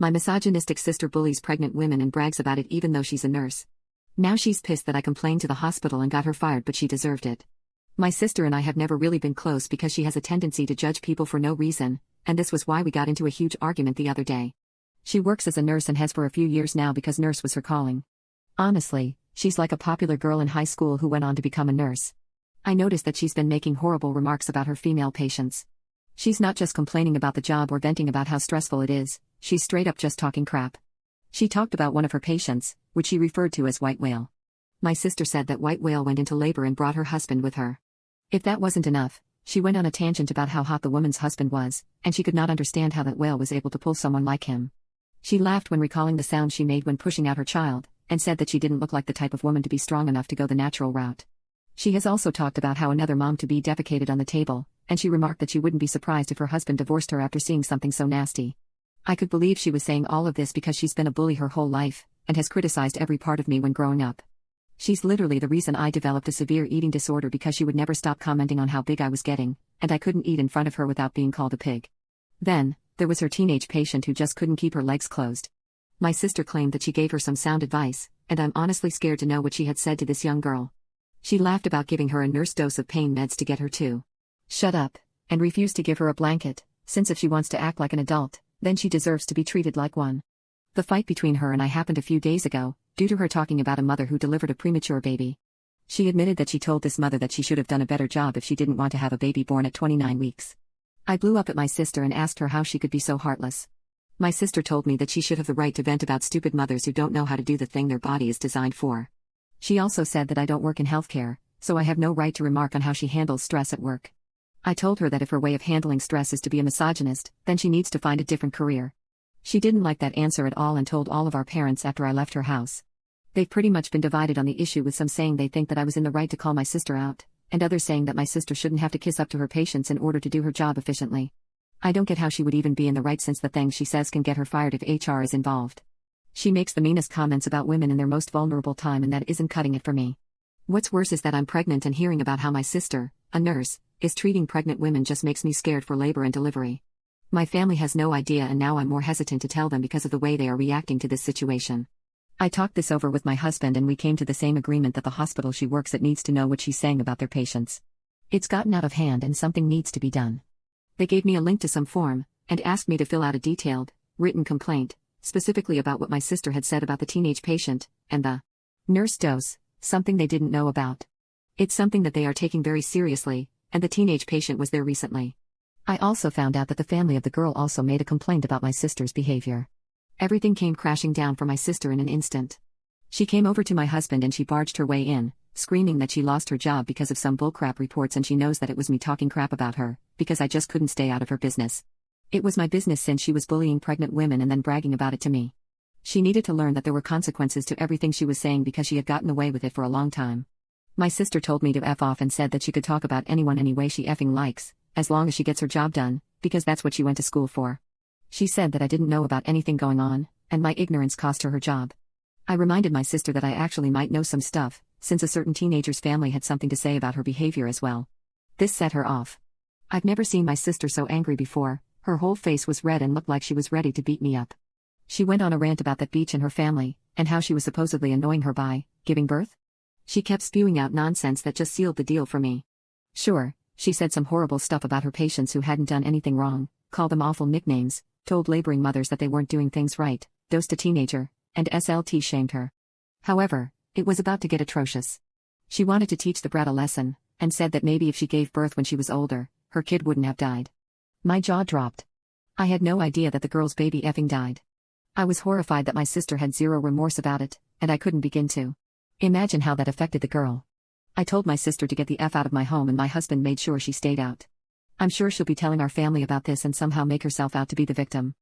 My misogynistic sister bullies pregnant women and brags about it even though she's a nurse. Now she's pissed that I complained to the hospital and got her fired, but she deserved it. My sister and I have never really been close because she has a tendency to judge people for no reason, and this was why we got into a huge argument the other day. She works as a nurse and has for a few years now because nurse was her calling. Honestly, she's like a popular girl in high school who went on to become a nurse. I noticed that she's been making horrible remarks about her female patients. She's not just complaining about the job or venting about how stressful it is, she's straight up just talking crap. She talked about one of her patients, which she referred to as White Whale. My sister said that White Whale went into labor and brought her husband with her. If that wasn't enough, she went on a tangent about how hot the woman's husband was, and she could not understand how that whale was able to pull someone like him. She laughed when recalling the sound she made when pushing out her child, and said that she didn't look like the type of woman to be strong enough to go the natural route. She has also talked about how another mom-to-be defecated on the table, and she remarked that she wouldn't be surprised if her husband divorced her after seeing something so nasty. I could believe she was saying all of this because she's been a bully her whole life, and has criticized every part of me when growing up. She's literally the reason I developed a severe eating disorder because she would never stop commenting on how big I was getting, and I couldn't eat in front of her without being called a pig. Then, there was her teenage patient who just couldn't keep her legs closed. My sister claimed that she gave her some sound advice, and I'm honestly scared to know what she had said to this young girl. She laughed about giving her a nurse dose of pain meds to get her to shut up, and refused to give her a blanket, since if she wants to act like an adult, then she deserves to be treated like one. The fight between her and I happened a few days ago, due to her talking about a mother who delivered a premature baby. She admitted that she told this mother that she should have done a better job if she didn't want to have a baby born at 29 weeks. I blew up at my sister and asked her how she could be so heartless. My sister told me that she should have the right to vent about stupid mothers who don't know how to do the thing their body is designed for. She also said that I don't work in healthcare, so I have no right to remark on how she handles stress at work. I told her that if her way of handling stress is to be a misogynist, then she needs to find a different career. She didn't like that answer at all and told all of our parents after I left her house. They've pretty much been divided on the issue, with some saying they think that I was in the right to call my sister out, and others saying that my sister shouldn't have to kiss up to her patients in order to do her job efficiently. I don't get how she would even be in the right, since the things she says can get her fired if HR is involved. She makes the meanest comments about women in their most vulnerable time, and that isn't cutting it for me. What's worse is that I'm pregnant, and hearing about how my sister, a nurse, is treating pregnant women just makes me scared for labor and delivery. My family has no idea, and now I'm more hesitant to tell them because of the way they are reacting to this situation. I talked this over with my husband and we came to the same agreement that the hospital she works at needs to know what she's saying about their patients. It's gotten out of hand and something needs to be done. They gave me a link to some form, and asked me to fill out a detailed, written complaint, specifically about what my sister had said about the teenage patient, and the nurse dose, something they didn't know about. It's something that they are taking very seriously, and the teenage patient was there recently. I also found out that the family of the girl also made a complaint about my sister's behavior. Everything came crashing down for my sister in an instant. She came over to my husband and she barged her way in, screaming that she lost her job because of some bullcrap reports, and she knows that it was me talking crap about her, because I just couldn't stay out of her business. It was my business since she was bullying pregnant women and then bragging about it to me. She needed to learn that there were consequences to everything she was saying because she had gotten away with it for a long time. My sister told me to F off and said that she could talk about anyone any way she effing likes, as long as she gets her job done, because that's what she went to school for. She said that I didn't know about anything going on, and my ignorance cost her her job. I reminded my sister that I actually might know some stuff, since a certain teenager's family had something to say about her behavior as well. This set her off. I've never seen my sister so angry before. Her whole face was red and looked like she was ready to beat me up. She went on a rant about that beach and her family, and how she was supposedly annoying her by giving birth. She kept spewing out nonsense that just sealed the deal for me. Sure, she said some horrible stuff about her patients who hadn't done anything wrong, called them awful nicknames, told laboring mothers that they weren't doing things right, dosed a teenager, and SLT shamed her. However, it was about to get atrocious. She wanted to teach the brat a lesson, and said that maybe if she gave birth when she was older, her kid wouldn't have died. My jaw dropped. I had no idea that the girl's baby effing died. I was horrified that my sister had zero remorse about it, and I couldn't begin to imagine how that affected the girl. I told my sister to get the F out of my home, and my husband made sure she stayed out. I'm sure she'll be telling our family about this and somehow make herself out to be the victim.